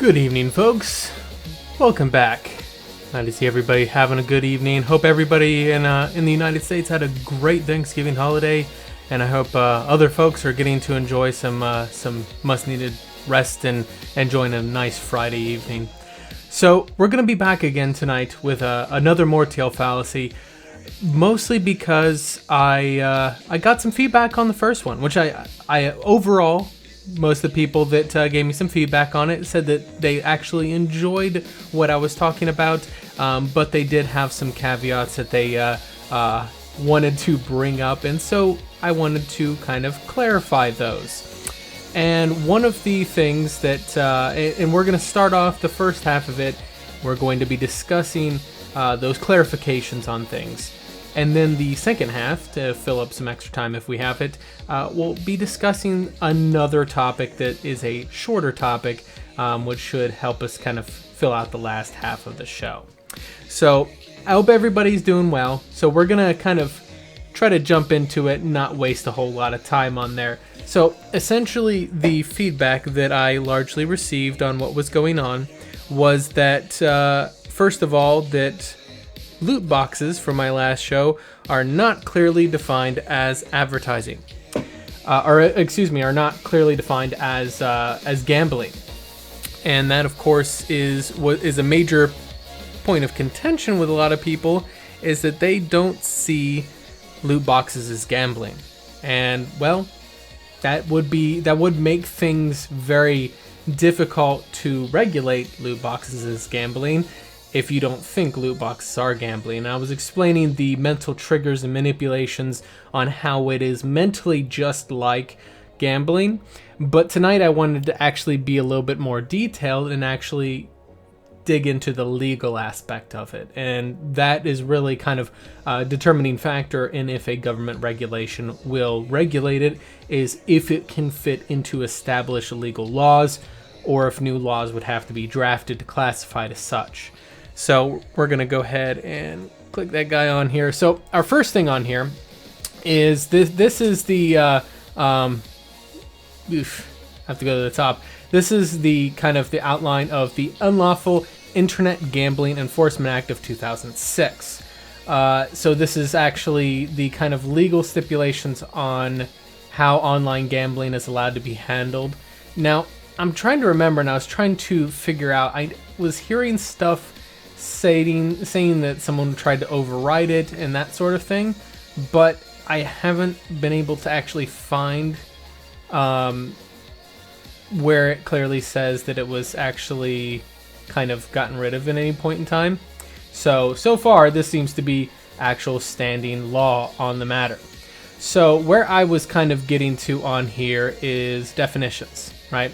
Good evening, folks. Welcome back. Glad to see everybody having a good evening. Hope everybody in the United States had a great Thanksgiving holiday, and I hope other folks are getting to enjoy some must-needed rest and enjoying a nice Friday evening. So we're going to be back again tonight with another Mortiel fallacy, mostly because I got some feedback on the first one, which I overall, most of the people that gave me some feedback on it said that they actually enjoyed what I was talking about, but they did have some caveats that they wanted to bring up, and so I wanted to kind of clarify those. And one of the things that, and we're going to start off the first half of it, we're going to be discussing those clarifications on things. And then the second half, to fill up some extra time if we have it, we'll be discussing another topic that is a shorter topic, which should help us kind of fill out the last half of the show. So I hope everybody's doing well. So we're going to kind of try to jump into it and not waste a whole lot of time on there. So essentially the feedback that I largely received on what was going on was that, first of all, that loot boxes from my last show are not clearly defined as advertising, are not clearly defined as gambling, and that of course is what is a major point of contention with a lot of people, is that they don't see loot boxes as gambling, and well, that would make things very difficult to regulate loot boxes as gambling if you don't think loot boxes are gambling. And I was explaining the mental triggers and manipulations on how it is mentally just like gambling. But tonight I wanted to actually be a little bit more detailed and actually dig into the legal aspect of it. And that is really kind of a determining factor in if a government regulation will regulate it, is if it can fit into established legal laws, or if new laws would have to be drafted to classify it as such. So we're going to go ahead and click that guy on here. So our first thing on here is this is the, I have to go to the top. This is the kind of the outline of the Unlawful Internet Gambling Enforcement Act of 2006. So this is actually the kind of legal stipulations on how online gambling is allowed to be handled. Now, I'm trying to remember, and I was trying to figure out, I was hearing stuff saying that someone tried to override it and that sort of thing, but I haven't been able to actually find where it clearly says that it was actually kind of gotten rid of at any point in time. So far this seems to be actual standing law on the matter. So where I was kind of getting to on here is definitions, right?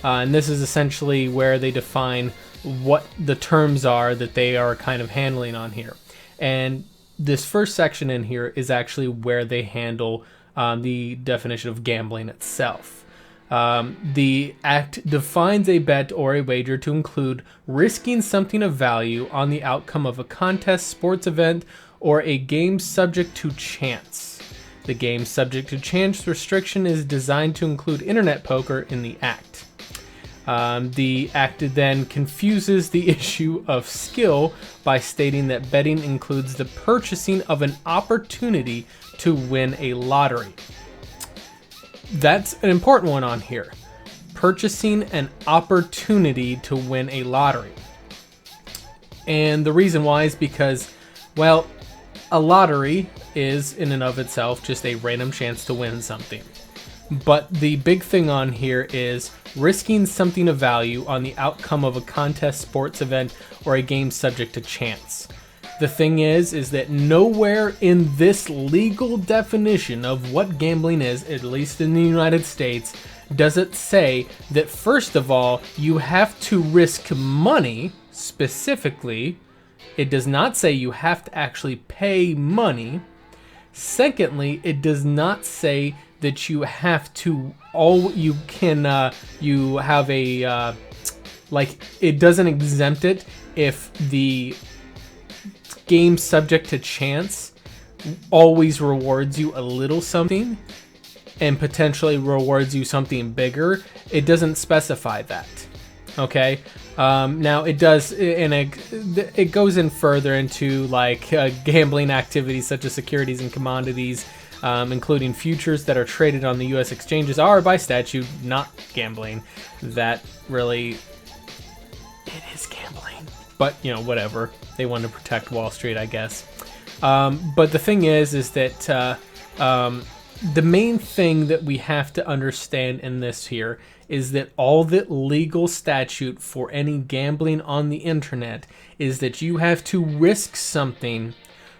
And this is essentially where they define what the terms are that they are kind of handling on here. And this first section in here is actually where they handle the definition of gambling itself. The act defines a bet or a wager to include risking something of value on the outcome of a contest, sports event, or a game subject to chance. The game subject to chance restriction is designed to include internet poker in the act. The act then confuses the issue of skill by stating that betting includes the purchasing of an opportunity to win a lottery. That's an important one on here. Purchasing an opportunity to win a lottery. And the reason why is because, well, a lottery is in and of itself just a random chance to win something. But the big thing on here is risking something of value on the outcome of a contest, sports event, or a game subject to chance. The thing is that nowhere in this legal definition of what gambling is, at least in the United States, does it say that first of all, you have to risk money specifically. It does not say you have to actually pay money. Secondly, it does not say that you have to, you have a, like, it doesn't exempt it if the game subject to chance always rewards you a little something and potentially rewards you something bigger. It doesn't specify that. Okay. Now it does, and it goes in further into like gambling activities such as securities and commodities, including futures that are traded on the U.S. exchanges are by statute not gambling. That really, it is gambling. But you know, whatever. They want to protect Wall Street, I guess. But the thing is that the main thing that we have to understand in this here is that all the legal statute for any gambling on the internet is that you have to risk something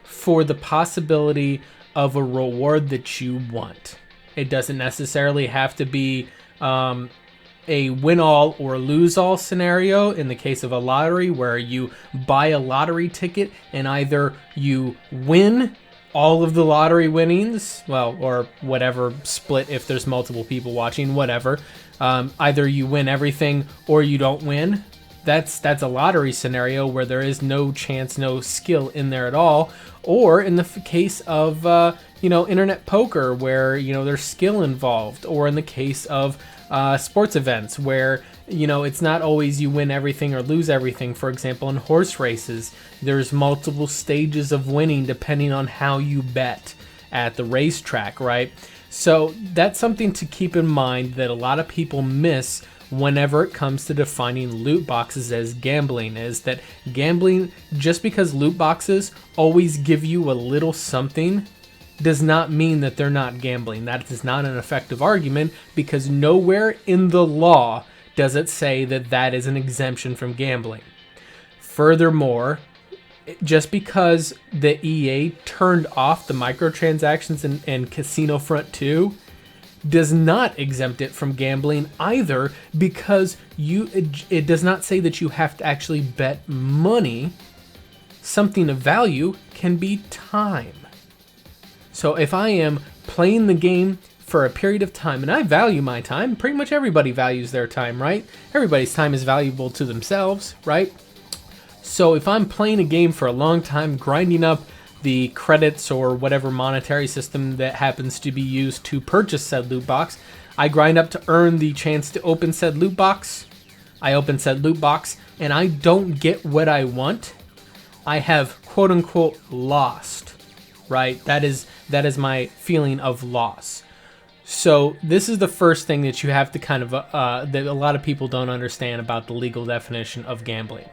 for the possibility of a reward that you want. It doesn't necessarily have to be a win-all or lose-all scenario in the case of a lottery where you buy a lottery ticket and either you win all of the lottery winnings, well, or whatever split if there's multiple people watching, whatever. Either you win everything or you don't win. That's a lottery scenario where there is no chance, no skill in there at all. Or in the case of internet poker where there's skill involved, or in the case of sports events where it's not always you win everything or lose everything. For example, in horse races, there's multiple stages of winning depending on how you bet at the racetrack, right? So that's something to keep in mind that a lot of people miss whenever it comes to defining loot boxes as gambling, is that gambling, just because loot boxes always give you a little something, does not mean that they're not gambling. That is not an effective argument, because nowhere in the law does it say that that is an exemption from gambling. Furthermore, just because the EA turned off the microtransactions in Casino Front 2 does not exempt it from gambling either, because it does not say that you have to actually bet money. Something of value can be time. So if I am playing the game for a period of time, and I value my time, pretty much everybody values their time, right? Everybody's time is valuable to themselves, right? So if I'm playing a game for a long time, grinding up the credits or whatever monetary system that happens to be used to purchase said loot box, I grind up to earn the chance to open said loot box. I open said loot box and I don't get what I want. I have quote unquote lost, right? That is my feeling of loss. So this is the first thing that you have to kind of, that a lot of people don't understand about the legal definition of gambling.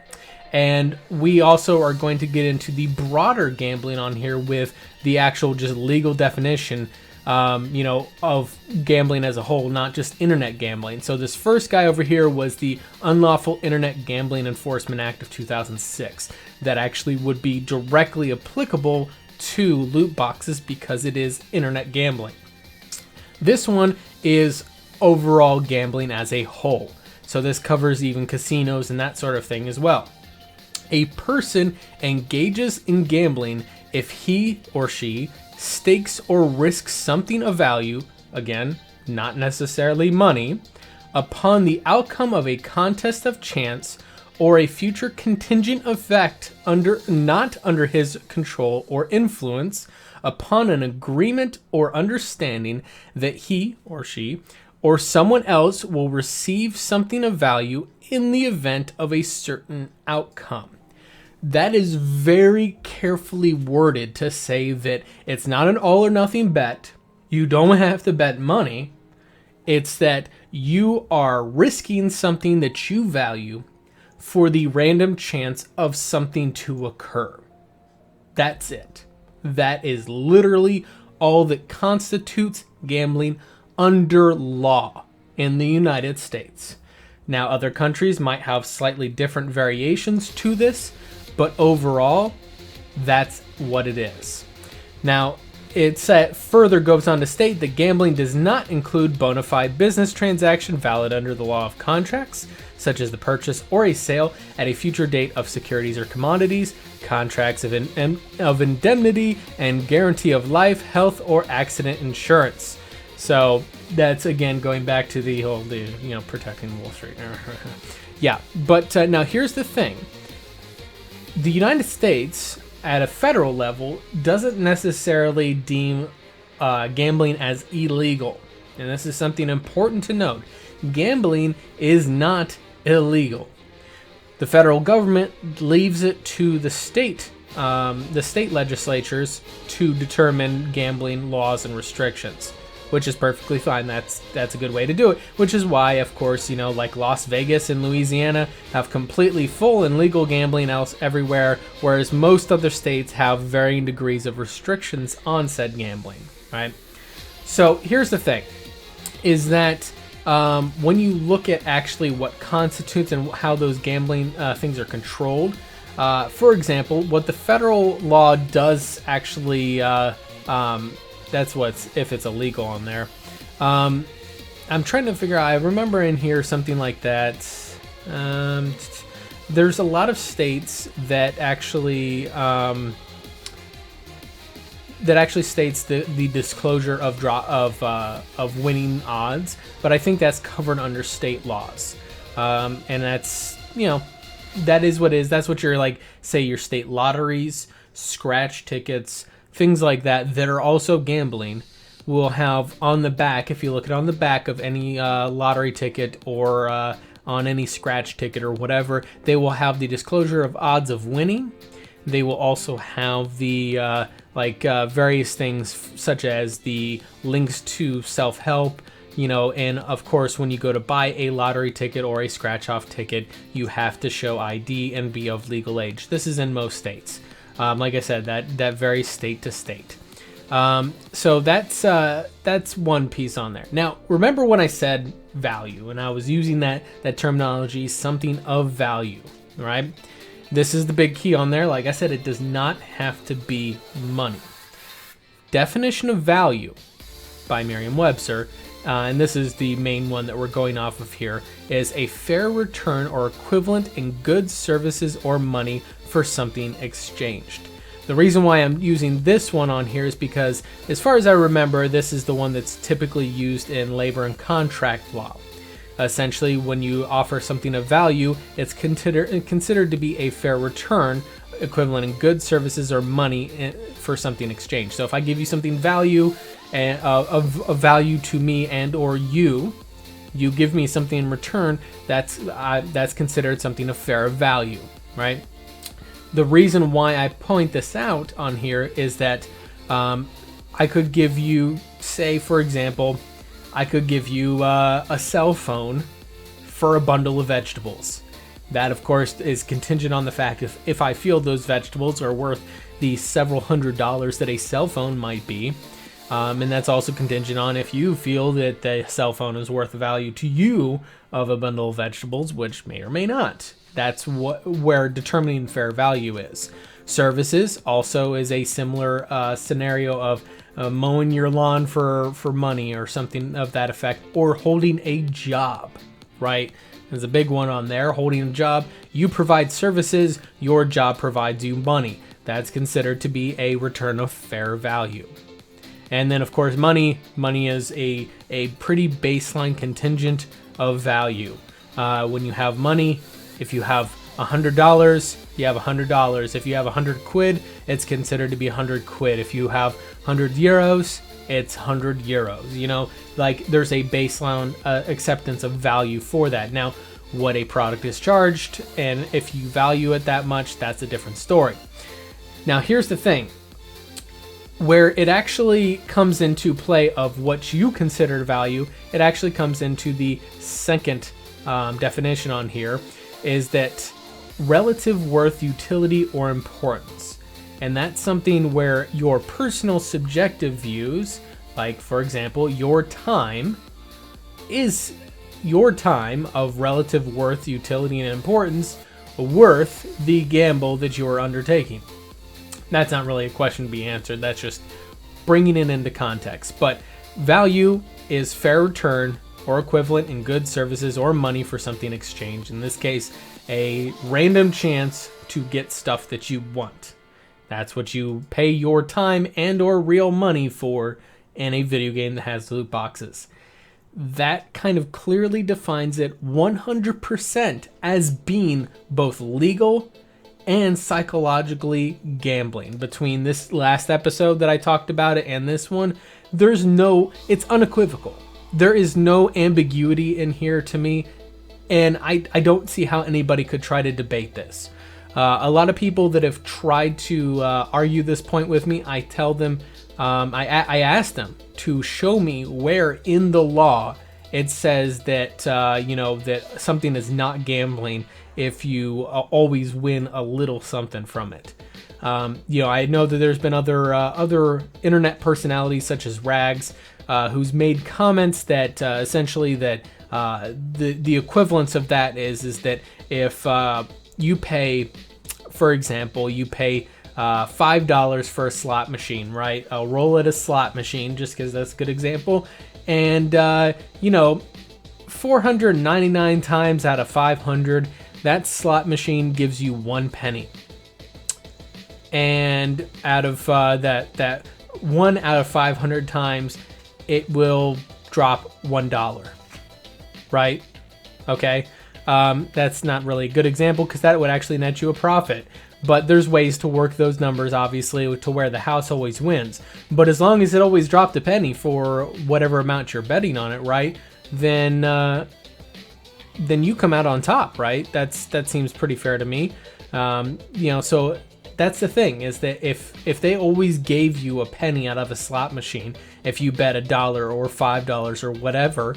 And we also are going to get into the broader gambling on here with the actual just legal definition, of gambling as a whole, not just internet gambling. So this first guy over here was the Unlawful Internet Gambling Enforcement Act of 2006 that actually would be directly applicable to loot boxes because it is internet gambling. This one is overall gambling as a whole. So this covers even casinos and that sort of thing as well. A person engages in gambling if he or she stakes or risks something of value, again, not necessarily money, upon the outcome of a contest of chance or a future contingent effect not under his control or influence, upon an agreement or understanding that he or she or someone else will receive something of value in the event of a certain outcome. That is very carefully worded to say that it's not an all or nothing bet. You don't have to bet money. It's that you are risking something that you value for the random chance of something to occur. That's it. That is literally all that constitutes gambling under law in the United States. Now, other countries might have slightly different variations to this, but overall, that's what it is. Now, it further goes on to state that gambling does not include bona fide business transaction valid under the law of contracts, such as the purchase or a sale at a future date of securities or commodities, contracts of indemnity, and guarantee of life, health, or accident insurance. So that's again going back to the whole, protecting Wall Street. Yeah, but now here's the thing. The United States, at a federal level, doesn't necessarily deem gambling as illegal. And this is something important to note. Gambling is not illegal. The federal government leaves it to the state legislatures to determine gambling laws and restrictions, which is perfectly fine. That's a good way to do it, which is why, of course, like Las Vegas and Louisiana have completely full and legal gambling else everywhere, whereas most other states have varying degrees of restrictions on said gambling, right? So here's the thing, is that when you look at actually what constitutes and how those gambling things are controlled, for example, what the federal law does actually, that's if it's illegal on there. I'm trying to figure out, I remember in here something like that. There's a lot of states that actually states the disclosure of winning odds, but I think that's covered under state laws, and that's that is what is. That's what your say your state lotteries, scratch tickets, things like that are also gambling will have on the back. If you look at on the back of any lottery ticket or on any scratch ticket or whatever, they will have the disclosure of odds of winning. They will also have the various things such as the links to self-help, and of course when you go to buy a lottery ticket or a scratch-off ticket, you have to show ID and be of legal age. This is in most states. Like I said, that varies state to state. So that's one piece on there. Now, remember when I said value, and I was using that terminology, something of value, right? This is the big key on there. Like I said, it does not have to be money. Definition of value by Merriam-Webster, and this is the main one that we're going off of here, is a fair return or equivalent in goods, services, or money for something exchanged. The reason why I'm using this one on here is because, as far as I remember, this is the one that's typically used in labor and contract law. Essentially, when you offer something of value, it's considered to be a fair return, equivalent in goods, services, or money for something exchanged. So if I give you something value of value to me and or you give me something in return, that's considered something of fair value, right? The reason why I point this out on here is that I could give you, say for example, I could give you a cell phone for a bundle of vegetables. That, of course, is contingent on the fact if I feel those vegetables are worth the several $100s that a cell phone might be. And that's also contingent on if you feel that the cell phone is worth the value to you of a bundle of vegetables, which may or may not. That's where determining fair value is. Services also is a similar scenario of mowing your lawn for money or something of that effect, or holding a job, right? There's a big one on there. Holding a job, you provide services, your job provides you money. That's considered to be a return of fair value. And then, of course, money is a pretty baseline contingent of value. When you have money, if you have $100, you have $100. If you have 100 quid, it's considered to be 100 quid. If you have 100 euros, it's 100 euros. There's a baseline acceptance of value for that. Now, what a product is charged, and if you value it that much, that's a different story. Now, here's the thing. Where it actually comes into play of what you consider value, it actually comes into the second definition on here, is that relative worth, utility, or importance. And that's something where your personal subjective views, like for example, your time of relative worth, utility, and importance worth the gamble that you are undertaking. That's not really a question to be answered. That's just bringing it into context. But value is fair return or equivalent in goods, services, or money for something exchanged. In this case, a random chance to get stuff that you want. That's what you pay your time and or real money for in a video game that has loot boxes. That kind of clearly defines it 100% as being both legal and psychologically gambling. Between this last episode that I talked about it and this one, it's unequivocal. There is no ambiguity in here to me. And I don't see how anybody could try to debate this. A lot of people that have tried to argue this point with me, I tell them, I ask them to show me where in the law it says that, that something is not gambling if you always win a little something from it. I know that there's been other internet personalities such as Rags, who's made comments that essentially that the equivalence of that is that if you pay, for example, you pay $5 for a slot machine, right? I'll roll at a slot machine just because that's a good example. And, 499 times out of 500, that slot machine gives you 1 penny. And out of that 1 out of 500 times, it will drop $1, right? Okay. That's not really a good example because that would actually net you a profit. But there's ways to work those numbers, obviously, to where the house always wins. But as long as it always dropped a penny for whatever amount you're betting on it, right? Then you come out on top, right? That seems pretty fair to me. So that's the thing, is that if they always gave you a penny out of a slot machine, if you bet $1 or $5 or whatever,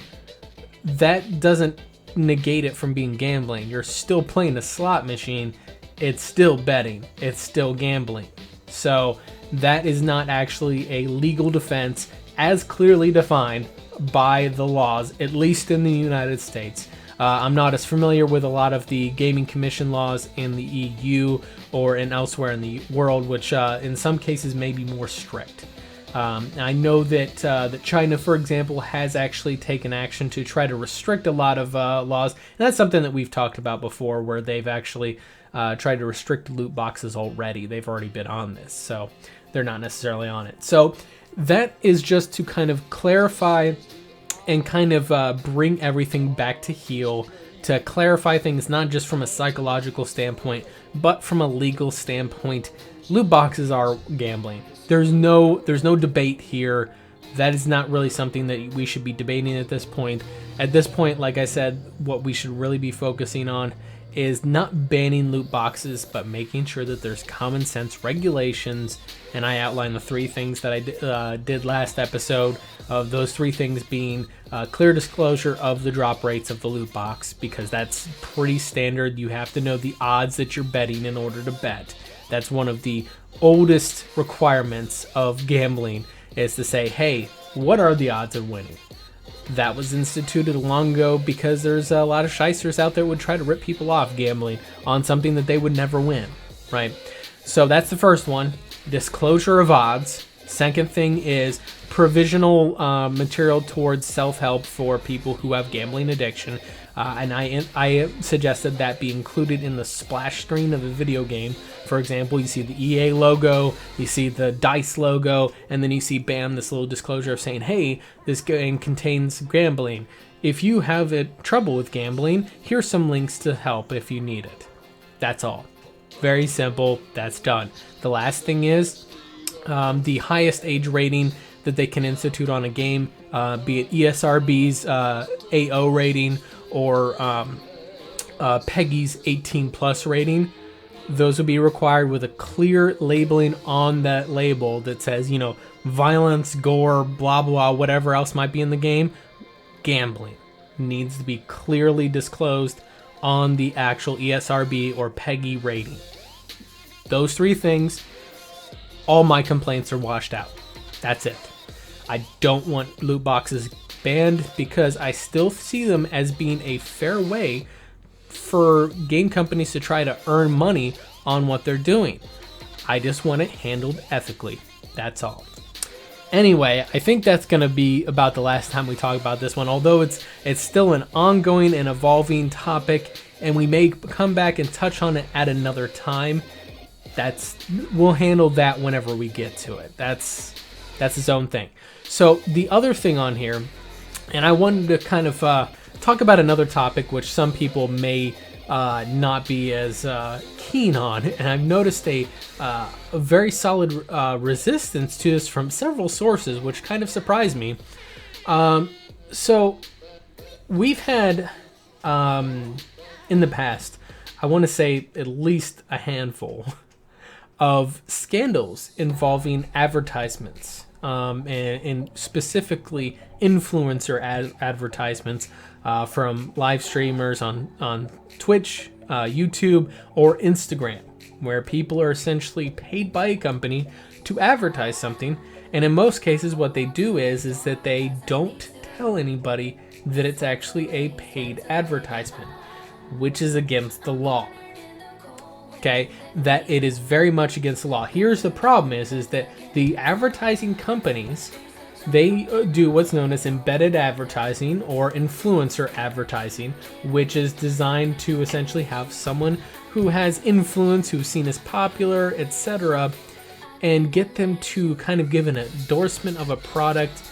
that doesn't negate it from being gambling. You're still playing a slot machine. It's still betting. It's still gambling. So that is not actually a legal defense as clearly defined by the laws, at least in the United States. I'm not as familiar with a lot of the gaming commission laws in the EU or in elsewhere in the world, which in some cases may be more strict. I know that China, for example, has actually taken action to try to restrict a lot of laws, and that's something that we've talked about before, where they've actually tried to restrict loot boxes already. They've already been on this, so they're not necessarily on it. So that is just to kind of clarify and kind of bring everything back to heel, to clarify things not just from a psychological standpoint, but from a legal standpoint. Loot boxes are gambling. There's no debate here. That is not really something that we should be debating at this point. At this point, like I said, what we should really be focusing on is not banning loot boxes, but making sure that there's common sense regulations. And I outlined the 3 things that I did last episode, of those 3 things being clear disclosure of the drop rates of the loot box, because that's pretty standard. You have to know the odds that you're betting in order to bet. That's one of the oldest requirements of gambling, is to say, hey, what are the odds of winning? That was instituted long ago because there's a lot of shysters out there who would try to rip people off gambling on something that they would never win, right? So that's the first one, disclosure of odds. Second thing is provisional material towards self-help for people who have gambling addiction. And I suggested that be included in the splash screen of a video game. For example, you see the EA logo, you see the DICE logo, and then you see, bam, this little disclosure of saying, hey, this game contains gambling. If you have trouble with gambling, here's some links to help if you need it. That's all. Very simple. That's done. The last thing is the highest age rating that they can institute on a game, be it ESRB's AO rating or PEGI's 18 plus rating. Those will be required with a clear labeling on that label that says, violence, gore, blah, blah, whatever else might be in the game. Gambling needs to be clearly disclosed on the actual ESRB or PEGI rating. Those 3 things, all my complaints are washed out. That's it. I don't want loot boxes banned because I still see them as being a fair way for game companies to try to earn money on what they're doing. I just want it handled ethically. That's all. Anyway, I think that's going to be about the last time we talk about this one, although it's still an ongoing and evolving topic, and we may come back and touch on it at another time. We'll handle that whenever we get to it. That's its own thing. So the other thing on here, and I wanted to kind of talk about another topic which some people may not be as keen on, and I've noticed a very solid resistance to this from several sources, which kind of surprised me. So we've had in the past, I want to say at least a handful of scandals involving advertisements, and specifically influencer advertisements from live streamers on Twitch, YouTube, or Instagram, where people are essentially paid by a company to advertise something. And in most cases, what they do is that they don't tell anybody that it's actually a paid advertisement, which is against the law. Okay, that it is very much against the law. Here's the problem is that the advertising companies, they do what's known as embedded advertising or influencer advertising, which is designed to essentially have someone who has influence, who's seen as popular, etc., and get them to kind of give an endorsement of a product,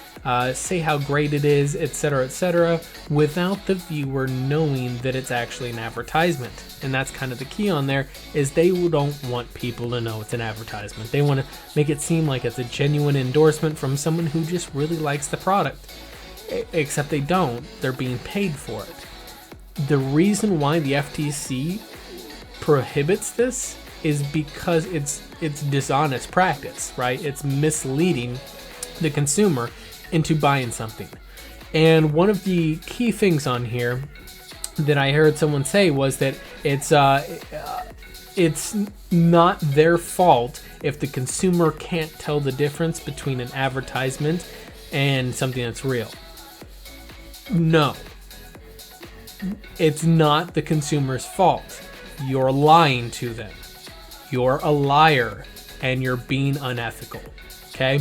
say how great it is, etc., without the viewer knowing that it's actually an advertisement. And that's kind of the key on there, is they don't want people to know it's an advertisement. They want to make it seem like it's a genuine endorsement from someone who just really likes the product. Except they don't. They're being paid for it. The reason why the FTC prohibits this is because it's dishonest practice, right? It's misleading the consumer into buying something. And one of the key things on here that I heard someone say was that it's not their fault if the consumer can't tell the difference between an advertisement and something that's real. No, it's not the consumer's fault. You're lying to them. You're a liar and you're being unethical. Okay?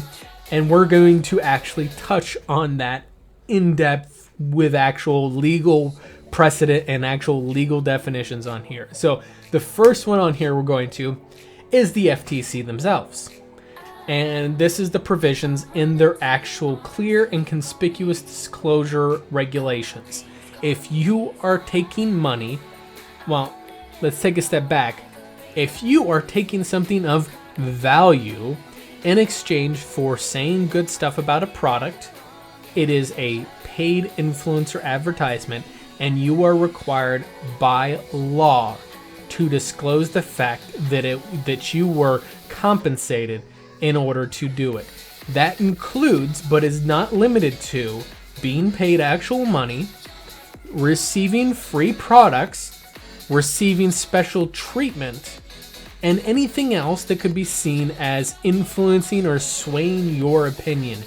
And we're going to actually touch on that in depth with actual legal precedent and actual legal definitions on here. So the first one on here we're going to is the FTC themselves. And this is the provisions in their actual clear and conspicuous disclosure regulations. If you are taking money, well, let's take a step back. If you are taking something of value in exchange for saying good stuff about a product, it is a paid influencer advertisement, and you are required by law to disclose the fact that you were compensated in order to do it. That includes, but is not limited to, being paid actual money, receiving free products, receiving special treatment, and anything else that could be seen as influencing or swaying your opinion.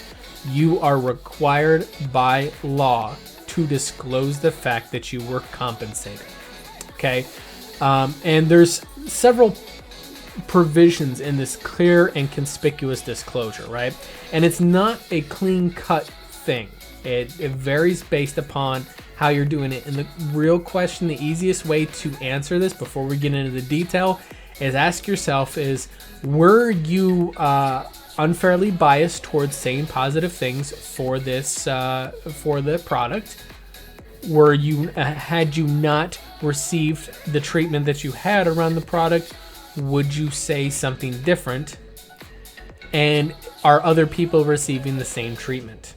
You are required by law to disclose the fact that you were compensated. Okay? And there's several provisions in this clear and conspicuous disclosure, right? And it's not a clean-cut thing. It varies based upon how you're doing it. And the real question, the easiest way to answer this before we get into the detail, is ask yourself were you unfairly biased towards saying positive things for this for the product? Were you had you not received the treatment that you had around the product, would you say something different? And are other people receiving the same treatment?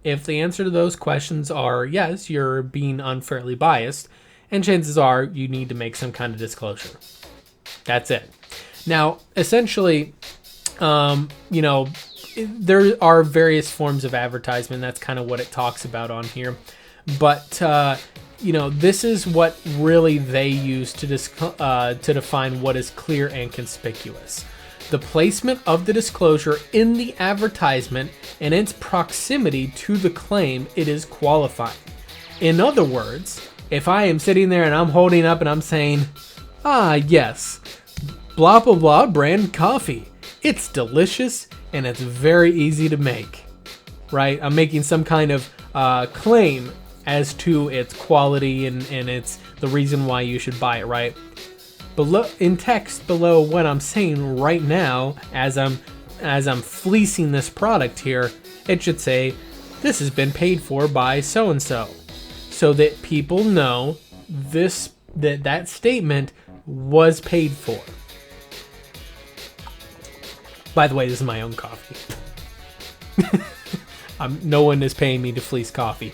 If the answer to those questions are yes, you're being unfairly biased, and chances are you need to make some kind of disclosure. That's it. Now, essentially, there are various forms of advertisement. That's kind of what it talks about on here. But, this is what really they use to define what is clear and conspicuous. The placement of the disclosure in the advertisement and its proximity to the claim it is qualifying. In other words, if I am sitting there and I'm holding up and I'm saying, yes, blah, blah, blah brand coffee. It's delicious and it's very easy to make, right? I'm making some kind of claim as to its quality and it's the reason why you should buy it, right? Below, in text below what I'm saying right now, as I'm fleecing this product here, it should say, this has been paid for by so-and-so, so that people know that statement was paid for. By the way, this is my own coffee. No one is paying me to fleece coffee.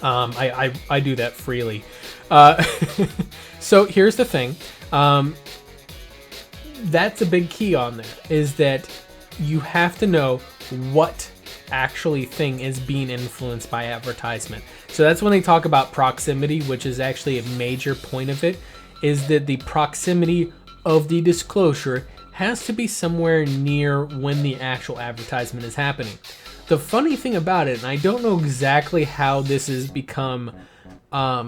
I do that freely. Uh, so here's the thing. That's a big key on there, is that you have to know what actually thing is being influenced by advertisement. So that's when they talk about proximity, which is actually a major point of it, is that the proximity of the disclosure has to be somewhere near when the actual advertisement is happening. The funny thing about it, and I don't know exactly how this has become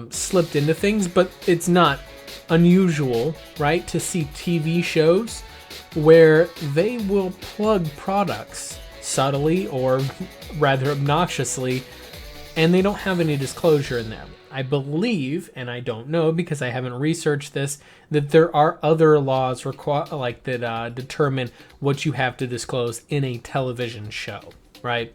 slipped into things, but it's not unusual, right, to see TV shows where they will plug products subtly or rather obnoxiously, and they don't have any disclosure in them. I believe, and I don't know because I haven't researched this, that there are other laws that determine what you have to disclose in a television show, right?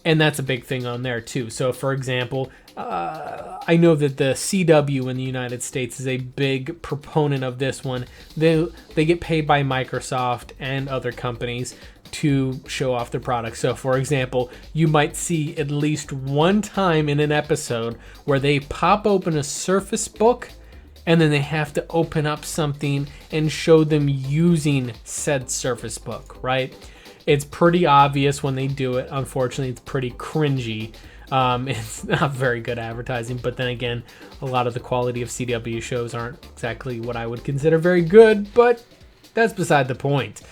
And that's a big thing on there too. So for example, I know that the CW in the United States is a big proponent of this one. They get paid by Microsoft and other companies to show off their products. So for example, you might see at least one time in an episode where they pop open a Surface Book and then they have to open up something and show them using said Surface Book, right? It's pretty obvious when they do it. Unfortunately, it's pretty cringy. It's not very good advertising, but then again, a lot of the quality of CW shows aren't exactly what I would consider very good, but that's beside the point.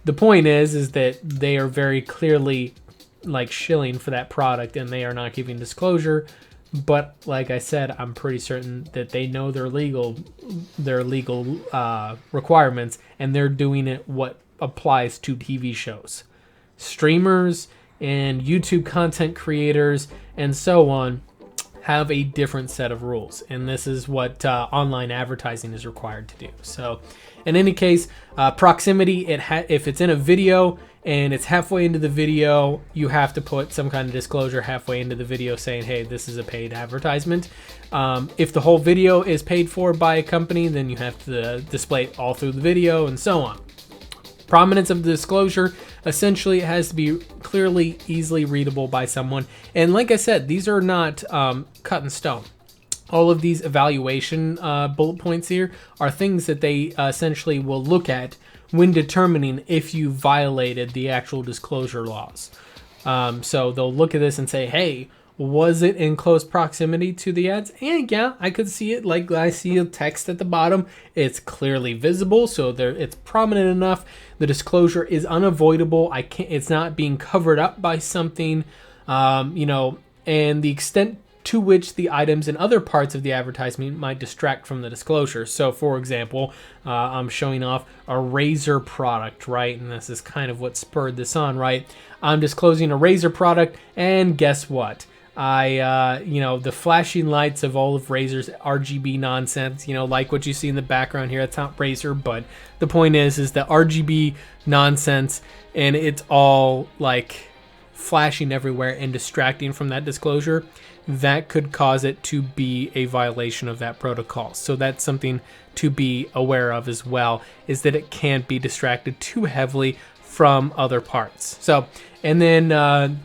The point is that they are very clearly like shilling for that product and they are not giving disclosure. But like I said, I'm pretty certain that they know their legal requirements, and they're doing it what applies to TV shows. Streamers and YouTube content creators and so on have a different set of rules, and this is what online advertising is required to do. So in any case, proximity, if it's in a video and it's halfway into the video, you have to put some kind of disclosure halfway into the video saying, hey, this is a paid advertisement. If the whole video is paid for by a company, then you have to display it all through the video and so on. Prominence of the disclosure, essentially it has to be clearly, easily readable by someone. And like I said, these are not cut in stone. All of these evaluation bullet points here are things that they essentially will look at when determining if you violated the actual disclosure laws. So they'll look at this and say, hey, was it in close proximity to the ads? And yeah, I could see it. Like I see a text at the bottom. It's clearly visible, so it's prominent enough. The disclosure is unavoidable. It's not being covered up by something, and the extent to which the items and other parts of the advertisement might distract from the disclosure. So for example, I'm showing off a razor product, right? And this is kind of what spurred this on, right? I'm disclosing a razor product, and guess what? The flashing lights of all of Razor's RGB nonsense, like what you see in the background here, that's not Razer, but the point is the RGB nonsense, and it's all like flashing everywhere and distracting from that disclosure. That could cause it to be a violation of that protocol. So that's something to be aware of as well, is that it can't be distracted too heavily from other parts. So, and then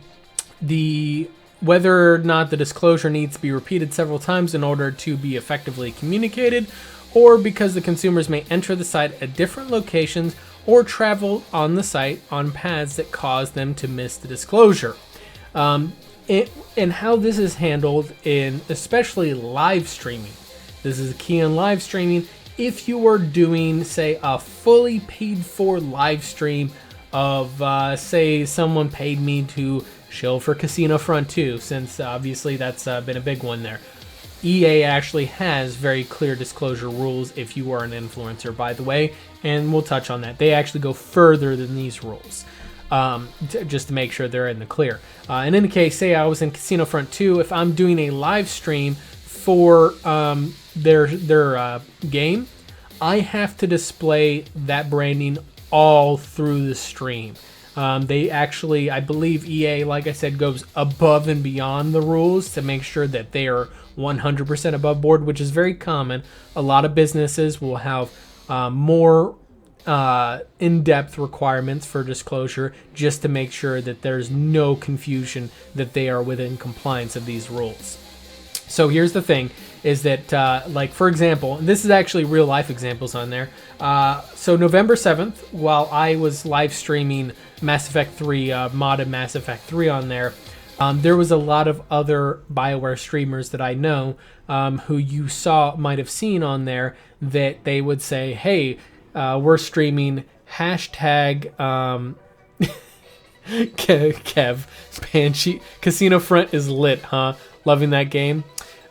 whether or not the disclosure needs to be repeated several times in order to be effectively communicated, or because the consumers may enter the site at different locations or travel on the site on paths that cause them to miss the disclosure. And how this is handled in especially live streaming. This is a key in live streaming. If you are doing, say, a fully paid for live stream of, say, someone paid me to shill for Casino Front 2, since obviously that's been a big one there. EA actually has very clear disclosure rules if you are an influencer, by the way, and we'll touch on that. They actually go further than these rules, just to make sure they're in the clear. In any case, say I was in Casino Front 2, if I'm doing a live stream for their game, I have to display that branding all through the stream. They actually, I believe EA, like I said, goes above and beyond the rules to make sure that they are 100% above board, which is very common. A lot of businesses will have more in-depth requirements for disclosure just to make sure that there's no confusion that they are within compliance of these rules. So here's the thing, is that, like, for example, and this is actually real life examples on there. So November 7th, while I was live streaming Mass Effect 3, modded Mass Effect 3 on there, there was a lot of other BioWare streamers that I know who you might have seen on there that they would say, hey, we're streaming hashtag Kev, Banshee, Casino Front is lit, huh? Loving that game.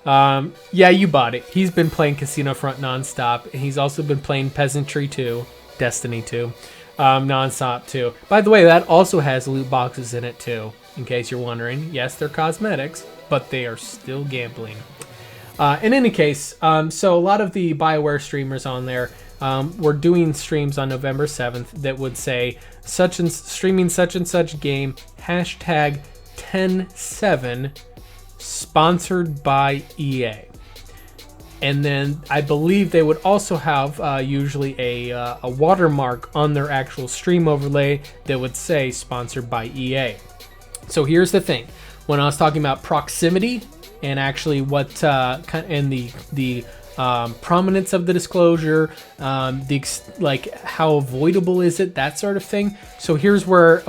Yeah, you bought it. He's been playing Casino Front nonstop, and he's also been playing Peasantry 2, Destiny 2, nonstop too. By the way, that also has loot boxes in it too, in case you're wondering. Yes, they're cosmetics, but they are still gambling. In any case, so a lot of the BioWare streamers on there were doing streams on November 7th that would say streaming such and such game, hashtag 10/7, sponsored by EA. And then I believe they would also have usually a watermark on their actual stream overlay that would say sponsored by EA. So here's the thing. When I was talking about proximity and actually what and the prominence of the disclosure, like how avoidable is it, that sort of thing. So here's where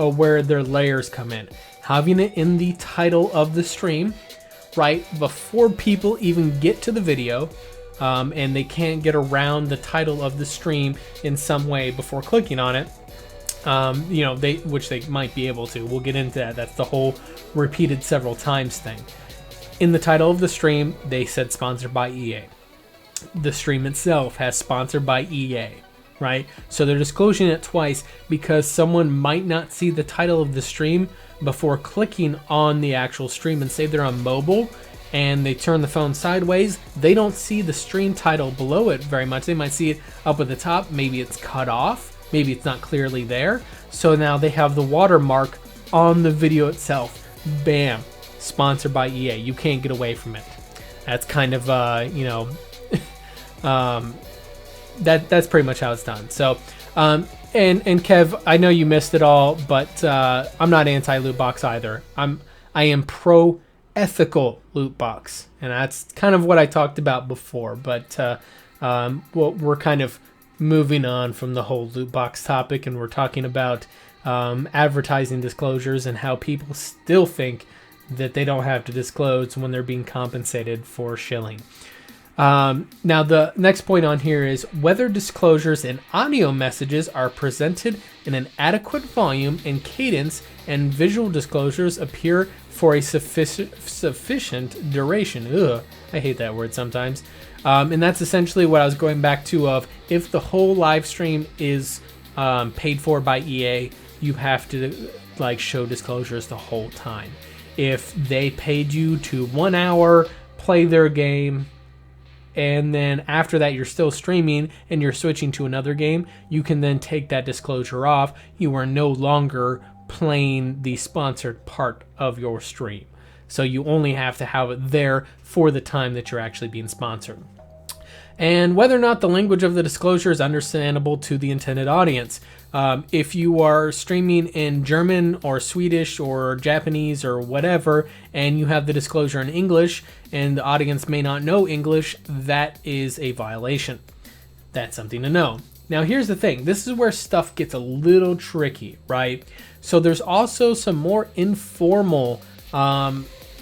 their layers come in. Having it in the title of the stream, right before people even get to the video, and they can't get around the title of the stream in some way before clicking on it. You know, which they might be able to. We'll get into that. That's the whole repeated several times thing. In the title of the stream, they said sponsored by EA. The stream itself has sponsored by EA, right? So they're disclosing it twice because someone might not see the title of the stream before clicking on the actual stream, and say they're on mobile and they turn the phone sideways, they don't see the stream title below it very much. They might see it up at the top. Maybe it's cut off. Maybe it's not clearly there. So now they have the watermark on the video itself. Bam. Sponsored by EA. You can't get away from it. That's kind of, you know, that's pretty much how it's done. So, and Kev, I know you missed it all, but I'm not anti-loot box either. I am pro ethical loot box, and that's kind of what I talked about before. But well, we're kind of moving on from the whole loot box topic, and we're talking about advertising disclosures and how people still think that they don't have to disclose when they're being compensated for shilling. Now, the next point on here is whether disclosures in audio messages are presented in an adequate volume and cadence, and visual disclosures appear for a sufficient duration. Ugh, I hate that word sometimes. And that's essentially what I was going back to of if the whole live stream is paid for by EA, you have to like show disclosures the whole time. If they paid you to 1 hour, play their game, and then after that you're still streaming and you're switching to another game, you can then take that disclosure off. You are no longer playing the sponsored part of your stream. So you only have to have it there for the time that you're actually being sponsored. And whether or not the language of the disclosure is understandable to the intended audience. If you are streaming in German or Swedish or Japanese or whatever, and you have the disclosure in English and the audience may not know English, that is a violation. That's something to know. Now here's the thing. This is where stuff gets a little tricky, right? So there's also some more informal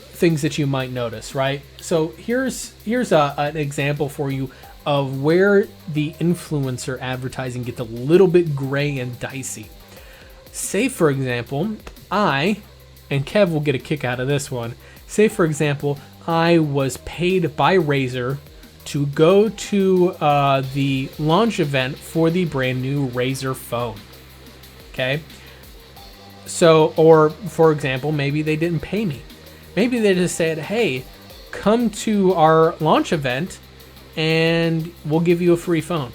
things that you might notice, right? So here's an example for you of where the influencer advertising gets a little bit gray and dicey. Say, for example, and Kev will get a kick out of this one. Say, for example, I was paid by Razer to go to the launch event for the brand new Razer phone. Okay? So, or for example, maybe they didn't pay me. Maybe they just said, hey, come to our launch event and we'll give you a free phone.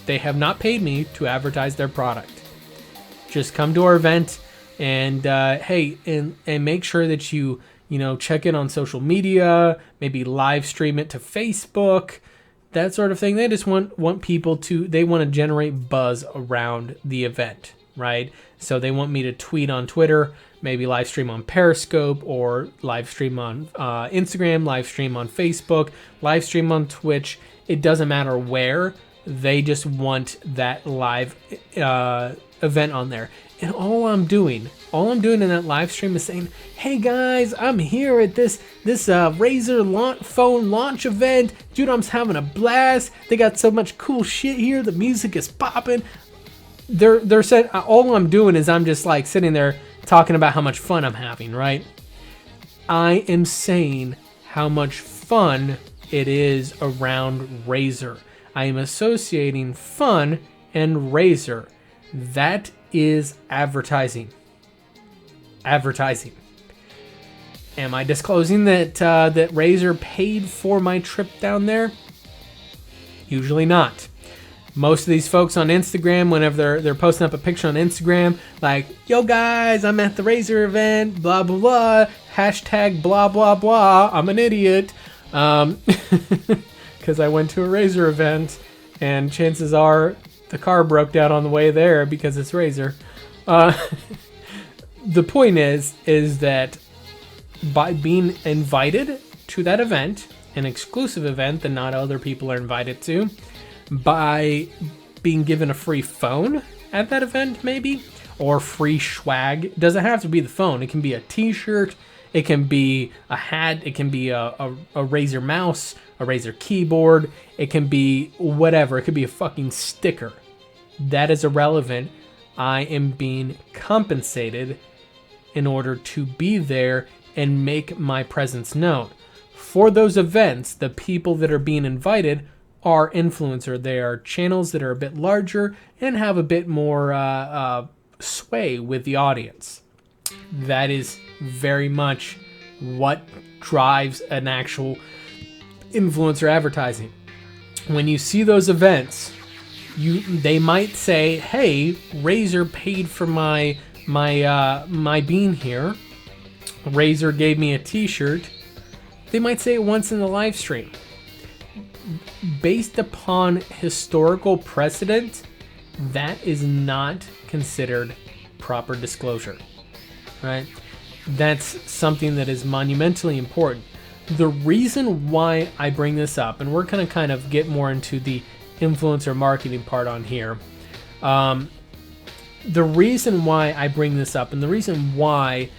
They have not paid me to advertise their product. Just come to our event and hey, and make sure that you check in on social media, maybe live stream it to Facebook, that sort of thing. They just want people they want to generate buzz around the event, right? So they want me to tweet on Twitter, maybe live stream on Periscope, or live stream on Instagram, live stream on Facebook, live stream on Twitch. It doesn't matter where. They just want that live event on there. And all I'm doing in that live stream is saying, hey guys, I'm here at this Razer phone launch event. Dude, I'm having a blast. They got so much cool shit here. The music is popping. They're saying, all I'm doing is I'm just like sitting there talking about how much fun I'm having, right? I am saying how much fun it is around Razer. I am associating fun and Razer. That is advertising. Advertising. Am I disclosing that that Razer paid for my trip down there? Usually not. Most of these folks on Instagram, whenever they're posting up a picture on Instagram, like, yo guys, I'm at the Razer event, blah blah blah, hashtag blah blah blah, I'm an idiot. Because I went to a Razer event, and chances are the car broke down on the way there because it's Razer. The point is that by being invited to that event, an exclusive event that not other people are invited to, by being given a free phone at that event maybe, or free swag. It doesn't have to be the phone. It can be a t-shirt, it can be a hat, it can be a Razer mouse, a Razer keyboard, it can be whatever. It could be a fucking sticker. That is irrelevant. I am being compensated in order to be there and make my presence known. For those events, the people that are being invited are influencer. They are channels that are a bit larger and have a bit more sway with the audience. That is very much what drives an actual influencer advertising. When you see those events, they might say, hey, Razer paid for my being here. Razer gave me a t-shirt. They might say it once in the live stream. Based upon historical precedent, that is not considered proper disclosure, right? That's something that is monumentally important. The reason why I bring this up, and we're going to kind of get more into the influencer marketing part on here. The reason why I bring this up, and the reason why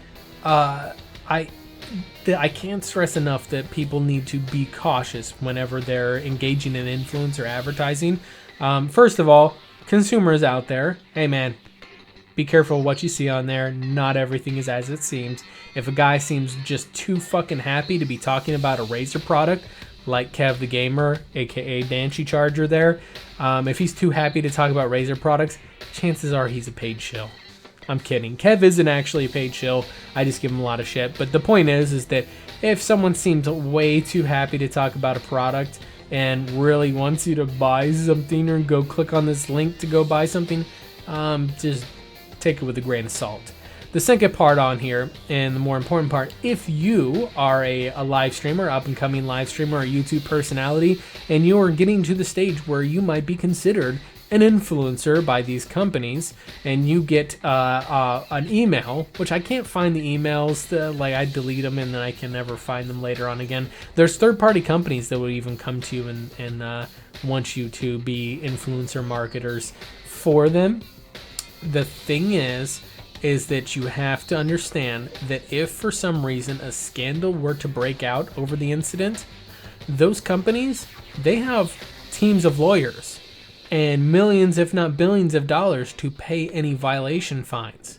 I can't stress enough that people need to be cautious whenever they're engaging in influencer advertising. First of all, consumers out there, hey man, be careful what you see on there. Not everything is as it seems. If a guy seems just too fucking happy to be talking about a Razer product, like Kev the Gamer, aka Banshee Charger there, if he's too happy to talk about Razer products, chances are he's a paid shill. I'm kidding. Kev isn't actually a paid shill. I just give him a lot of shit. But the point is that if someone seems way too happy to talk about a product and really wants you to buy something or go click on this link to go buy something, just take it with a grain of salt. The second part on here, and the more important part, if you are a live streamer, up and coming live streamer, or YouTube personality, and you are getting to the stage where you might be considered an influencer by these companies, and you get an email, which I can't find the emails, like I delete them and then I can never find them later on again. There's third-party companies that will even come to you and want you to be influencer marketers for them. The thing is that you have to understand that if for some reason a scandal were to break out over the incident, those companies, they have teams of lawyers and millions, if not billions of dollars to pay any violation fines.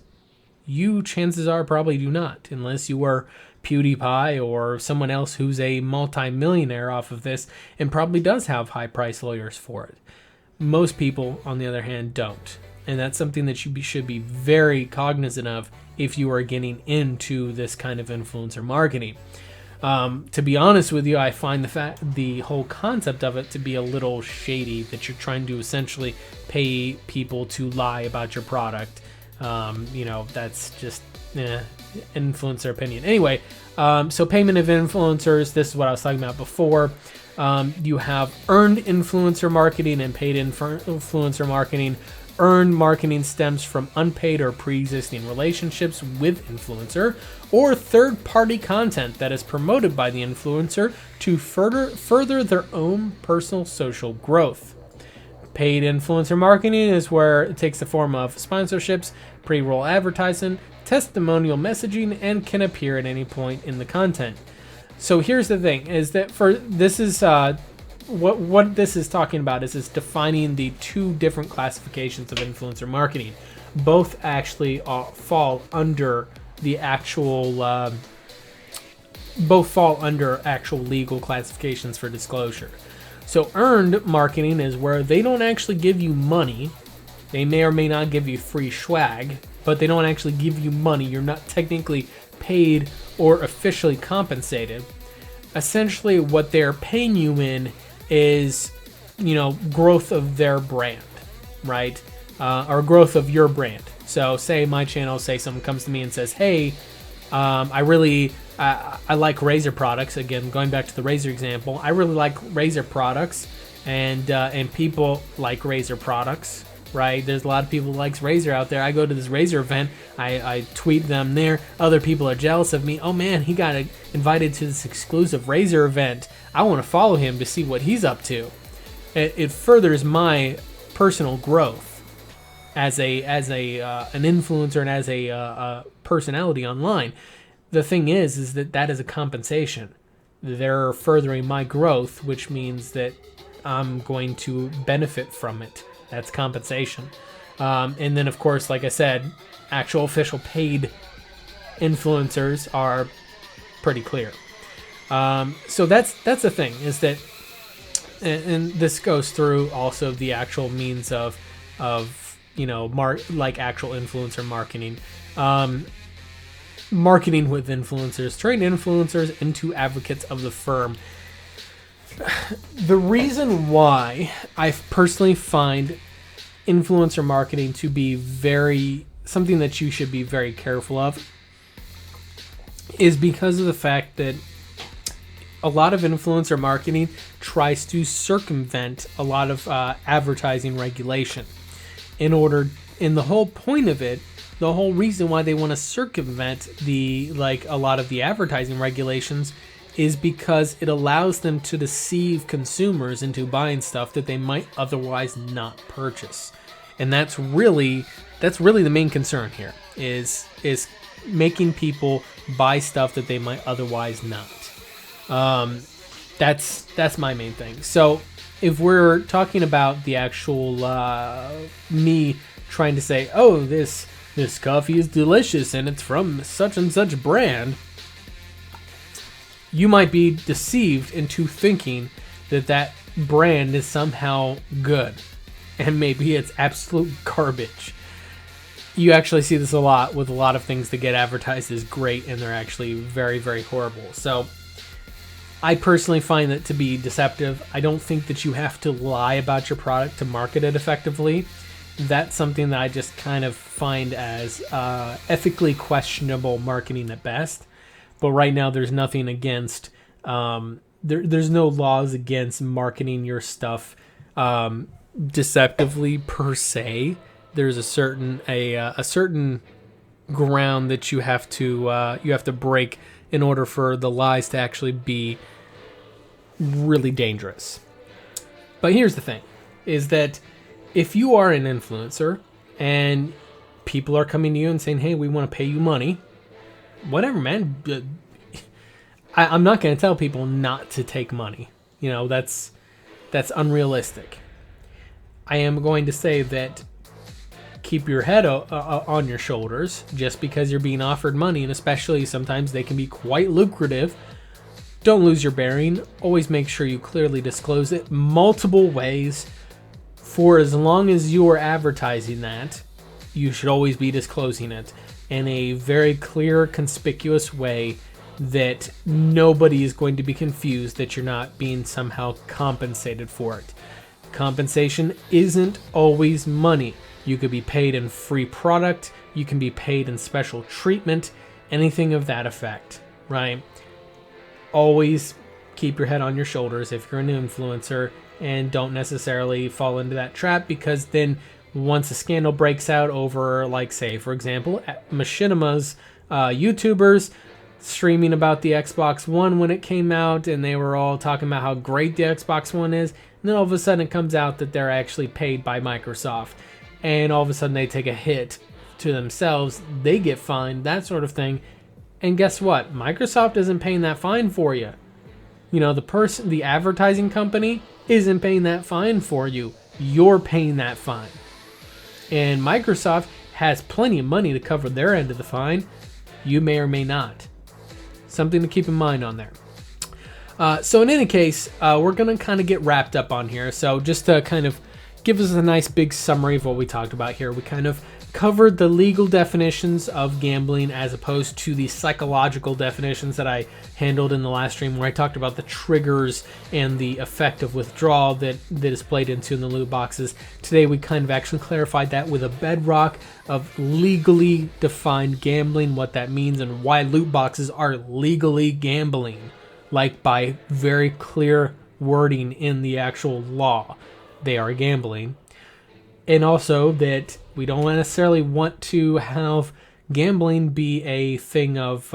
You, chances are, probably do not, unless you were PewDiePie or someone else who's a multi-millionaire off of this and probably does have high-priced lawyers for it. Most people, on the other hand, don't. And that's something that you should be very cognizant of if you are getting into this kind of influencer marketing. To be honest with you, I find the whole concept of it to be a little shady, that you're trying to essentially pay people to lie about your product. That's just influencer opinion. Anyway, so payment of influencers, this is what I was talking about before. You have earned influencer marketing and paid influencer marketing. Earned marketing stems from unpaid or pre-existing relationships with influencer, or third-party content that is promoted by the influencer to further their own personal social growth. Paid influencer marketing is where it takes the form of sponsorships, pre-roll advertising, testimonial messaging, and can appear at any point in the content. So here's the thing: is that what this is talking about is defining the two different classifications of influencer marketing. Both actually fall under actual legal classifications for disclosure. So earned marketing is where they don't actually give you money. They may or may not give you free swag, but they don't actually give you money. You're not technically paid or officially compensated. Essentially, what they're paying you in is, growth of their brand, right? Or growth of your brand. So say my channel, say someone comes to me and says, hey, I like razor products. Again, going back to the razor example, I really like razor products, and people like razor products, right? There's a lot of people who likes razor out there. I go to this razor event, I tweet them there. Other people are jealous of me. Oh man, he got invited to this exclusive razor event. I want to follow him to see what he's up to. It furthers my personal growth as an influencer and as a personality online. The thing is that is a compensation. They're furthering my growth, which means that I'm going to benefit from it. That's compensation. And then, of course, like I said, actual official paid influencers are pretty clear. So that's the thing, is that, and this goes through also the actual means of like actual influencer marketing. Marketing with influencers, turn influencers into advocates of the firm. The reason why I personally find influencer marketing to be something that you should be very careful of is because of the fact that a lot of influencer marketing tries to circumvent a lot of advertising regulation. And the whole point of it, the whole reason why they want to circumvent a lot of the advertising regulations is because it allows them to deceive consumers into buying stuff that they might otherwise not purchase. And that's really the main concern here, is making people buy stuff that they might otherwise not. That's my main thing. So if we're talking about the actual me trying to say, oh, this coffee is delicious and it's from such and such brand, you might be deceived into thinking that brand is somehow good, and maybe it's absolute garbage. You actually see this a lot with a lot of things that get advertised as great and they're actually very, very horrible. So I personally find that to be deceptive. I don't think that you have to lie about your product to market it effectively. That's something that I just kind of find as ethically questionable marketing at best. But right now, there's nothing against. There's no laws against marketing your stuff deceptively per se. There's a certain ground that you have to break in order for the lies to actually be really dangerous. But here's the thing: is that if you are an influencer and people are coming to you and saying, "Hey, we want to pay you money," whatever, man. I'm not going to tell people not to take money. That's unrealistic. I am going to say that keep your head on your shoulders just because you're being offered money, and especially sometimes they can be quite lucrative. Don't lose your bearing. Always make sure you clearly disclose it multiple ways. For as long as you are advertising that, you should always be disclosing it in a very clear, conspicuous way that nobody is going to be confused that you're not being somehow compensated for it. Compensation isn't always money. You could be paid in free product, you can be paid in special treatment, anything of that effect, right? Always keep your head on your shoulders if you're an influencer, and don't necessarily fall into that trap, because then once a scandal breaks out over, like, say, for example, Machinima's YouTubers streaming about the Xbox One when it came out, and they were all talking about how great the Xbox One is, and then all of a sudden it comes out that they're actually paid by Microsoft, and all of a sudden they take a hit to themselves, they get fined, that sort of thing. And guess what? Microsoft isn't paying that fine for you. You know, the advertising company isn't paying that fine for you. You're paying that fine. And Microsoft has plenty of money to cover their end of the fine. You may or may not. Something to keep in mind on there. So in any case, we're going to kind of get wrapped up on here. So just to kind of give us a nice big summary of what we talked about here, we kind of covered the legal definitions of gambling as opposed to the psychological definitions that I handled in the last stream, where I talked about the triggers and the effect of withdrawal that is played into in the loot boxes. Today we kind of actually clarified that with a bedrock of legally defined gambling, what that means, and why loot boxes are legally gambling, like by very clear wording in the actual law. They are gambling. And also that we don't necessarily want to have gambling be a thing of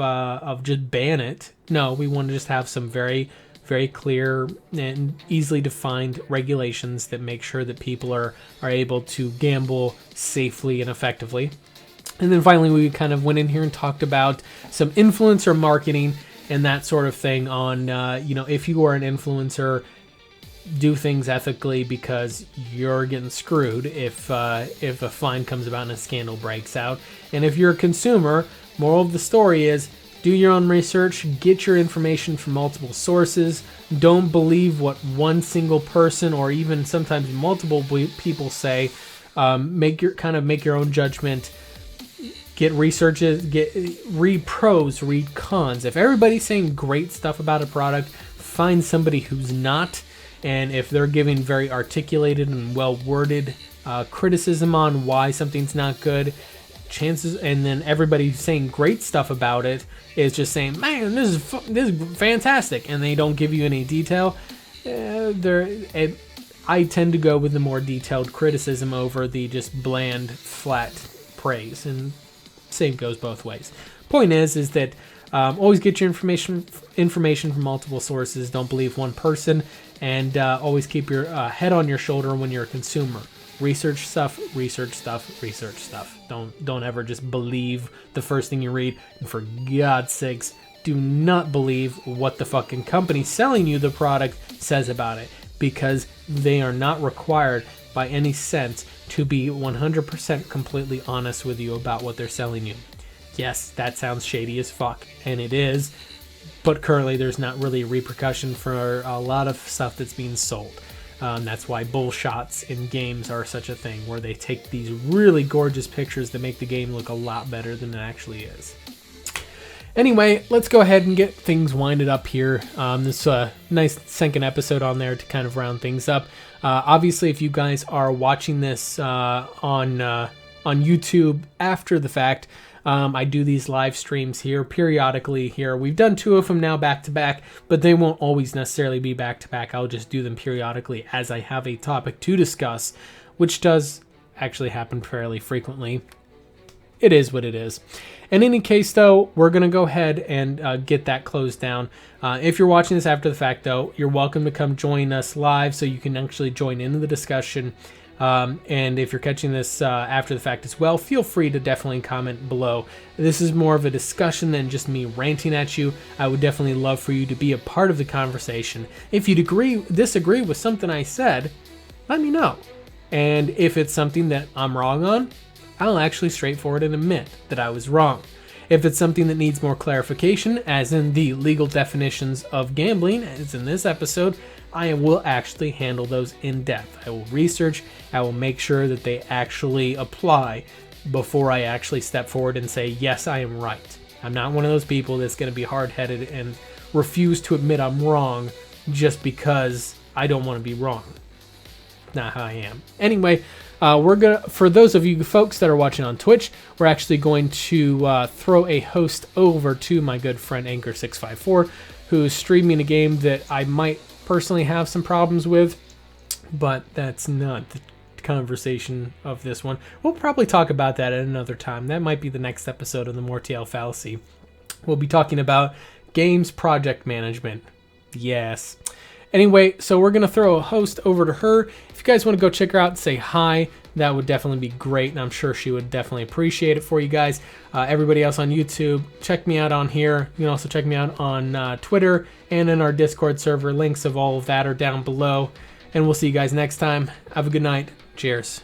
just ban it. No, we want to just have some very, very clear and easily defined regulations that make sure that people are able to gamble safely and effectively. And then finally, we kind of went in here and talked about some influencer marketing and that sort of thing on, if you are an influencer, do things ethically, because you're getting screwed if a fine comes about and a scandal breaks out. And if you're a consumer, moral of the story is do your own research, get your information from multiple sources. Don't believe what one single person or even sometimes multiple people say. Make your own judgment. Get researches, read pros, read cons. If everybody's saying great stuff about a product, find somebody who's not. And if they're giving very articulated and well-worded criticism on why something's not good, and then everybody saying great stuff about it is just saying, man, this is fantastic, and they don't give you any detail, I tend to go with the more detailed criticism over the just bland, flat praise, and same goes both ways. Point is that always get your information from multiple sources. Don't believe one person. And always keep your head on your shoulder when you're a consumer. Research stuff. Don't ever just believe the first thing you read. And for God's sakes, do not believe what the fucking company selling you the product says about it, because they are not required by any sense to be 100% completely honest with you about what they're selling you. Yes, that sounds shady as fuck, and it is. But currently there's not really a repercussion for a lot of stuff that's being sold. That's why bullshots in games are such a thing, where they take these really gorgeous pictures that make the game look a lot better than it actually is. Anyway, let's go ahead and get things winded up here. This nice second episode on there to kind of round things up. Obviously, if you guys are watching this on YouTube after the fact, I do these live streams here periodically here. We've done 2 of them now back to back, but they won't always necessarily be back to back. I'll just do them periodically as I have a topic to discuss, which does actually happen fairly frequently. It is what it is. In any case, though, we're going to go ahead and get that closed down. If you're watching this after the fact, though, you're welcome to come join us live so you can actually join into the discussion. And if you're catching this after the fact as well, feel free to definitely comment below. This is more of a discussion than just me ranting at you. I would definitely love for you to be a part of the conversation. If you disagree with something I said, let me know. And if it's something that I'm wrong on, I'll actually straightforward and admit that I was wrong. If it's something that needs more clarification, as in the legal definitions of gambling, as in this episode, I will actually handle those in depth. I will research, I will make sure that they actually apply before I actually step forward and say, yes, I am right. I'm not one of those people that's going to be hard-headed and refuse to admit I'm wrong just because I don't want to be wrong. Not how I am. Anyway, for those of you folks that are watching on Twitch, we're actually going to throw a host over to my good friend Anchor654, who's streaming a game that I might personally have some problems with, but that's not the conversation of this one. We'll probably talk about that at another time. That might be the next episode of the Mortiel Fallacy. We'll be talking about games project management. Yes. Anyway, so we're going to throw a host over to her. If you guys want to go check her out and say hi, that would definitely be great, and I'm sure she would definitely appreciate it for you guys. Everybody else on YouTube, check me out on here. You can also check me out on Twitter and in our Discord server. Links of all of that are down below. And we'll see you guys next time. Have a good night. Cheers.